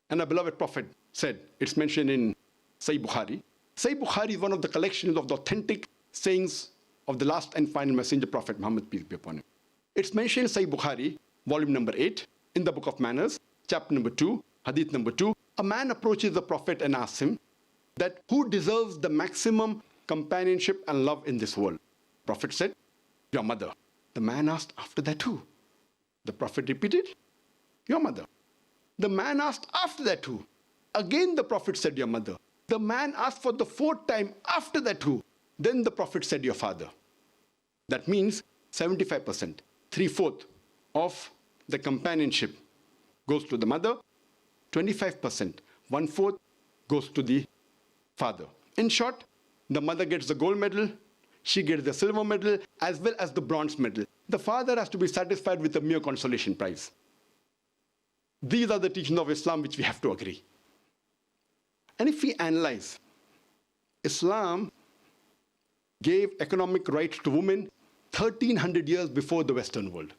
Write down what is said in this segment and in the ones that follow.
And our beloved Prophet said, it's mentioned in Sahih Bukhari. Sahih Bukhari is one of the collections of the authentic sayings of the last and final messenger, Prophet Muhammad, peace be upon him. It's mentioned in Sahih Bukhari, volume number 8, in the book of manners, chapter number 2, hadith number 2. A man approaches the Prophet and asks him that who deserves the maximum companionship and love in this world? Prophet said, your mother. The man asked, after that who? The Prophet repeated, your mother. The man asked, after that who? Again the Prophet said, your mother. The man asked for the fourth time, after that who? Then the Prophet said, your father. That means 75%, 3/4 of the companionship goes to the mother, 25%, 1/4 goes to the father. In short, the mother gets the gold medal, she gets the silver medal, as well as the bronze medal. The father has to be satisfied with a mere consolation prize. These are the teachings of Islam which we have to agree. And if we analyze, Islam gave economic rights to women 1300 years before the Western world.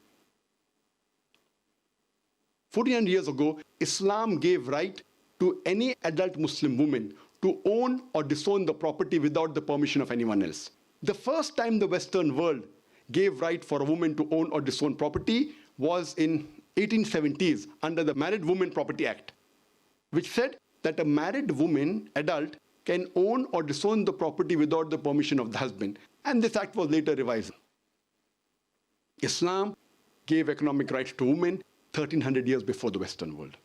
1400 years ago, Islam gave right to any adult Muslim woman to own or disown the property without the permission of anyone else. The first time the Western world gave right for a woman to own or disown property was in 1870s under the Married Women Property Act, which said that a married woman, adult, can own or disown the property without the permission of the husband. And this act was later revised. Islam gave economic rights to women 1300 years before the Western world.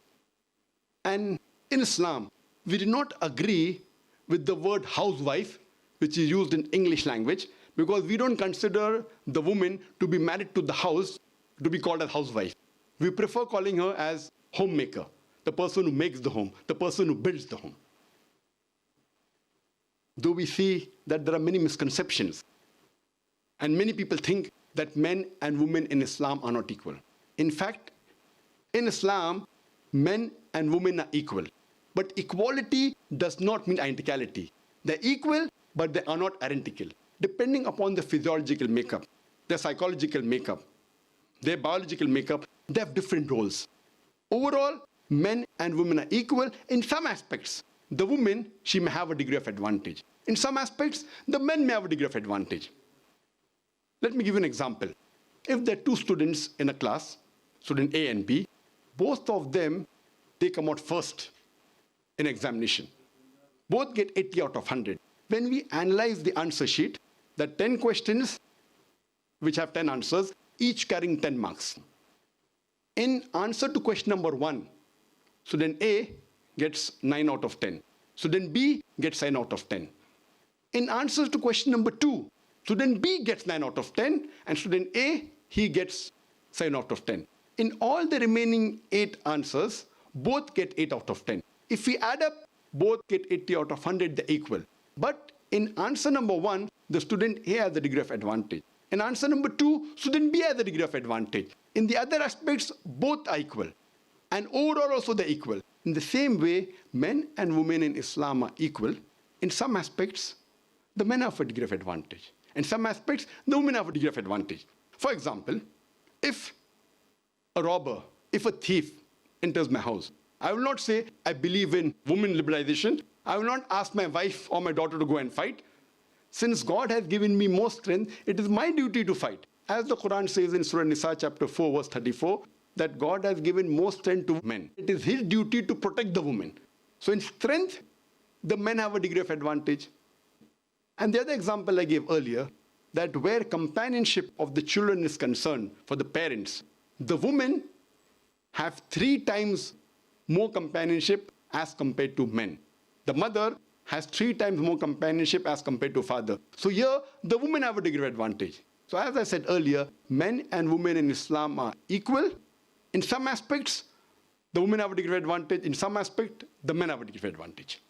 And in Islam, we do not agree with the word housewife, which is used in English language, because we don't consider the woman to be married to the house to be called as housewife. We prefer calling her as homemaker, the person who makes the home, the person who builds the home. Though we see that there are many misconceptions, and many people think that men and women in Islam are not equal. In fact, in Islam, men and women are equal. But equality does not mean identicality. They're equal, but they are not identical. Depending upon the physiological makeup, their psychological makeup, their biological makeup, they have different roles. Overall, men and women are equal in some aspects. The woman, she may have a degree of advantage. In some aspects, the men may have a degree of advantage. Let me give you an example. If there are two students in a class, student A and B, both of them, they come out first in examination. Both get 80 out of 100. When we analyze the answer sheet, there are 10 questions which have 10 answers, each carrying 10 marks. In answer to question number 1, student A gets 9 out of 10. Student B gets 9 out of 10. In answer to question number 2, student B gets 9 out of 10, and student A, he gets 7 out of 10. In all the remaining 8 answers, both get 8 out of 10. If we add up, both get 80 out of 100, they're equal. But in answer number 1, the student A has a degree of advantage. In answer number 2, student B has a degree of advantage. In the other aspects, both are equal. And overall also they're equal. In the same way, men and women in Islam are equal. In some aspects, the men have a degree of advantage. In some aspects, the women have a degree of advantage. For example, if a robber, if a thief enters my house, I will not say, I believe in women liberalization. I will not ask my wife or my daughter to go and fight. Since God has given me more strength, it is my duty to fight. As the Quran says in Surah Nisa chapter 4 verse 34, that God has given more strength to men. It is his duty to protect the woman. So in strength, the men have a degree of advantage. And the other example I gave earlier, that where companionship of the children is concerned for the parents, the women have 3 times more companionship as compared to men. The mother has 3 times more companionship as compared to father. So here, the women have a degree of advantage. So as I said earlier, men and women in Islam are equal. In some aspects, the women have a degree of advantage. In some aspect, the men have a degree of advantage.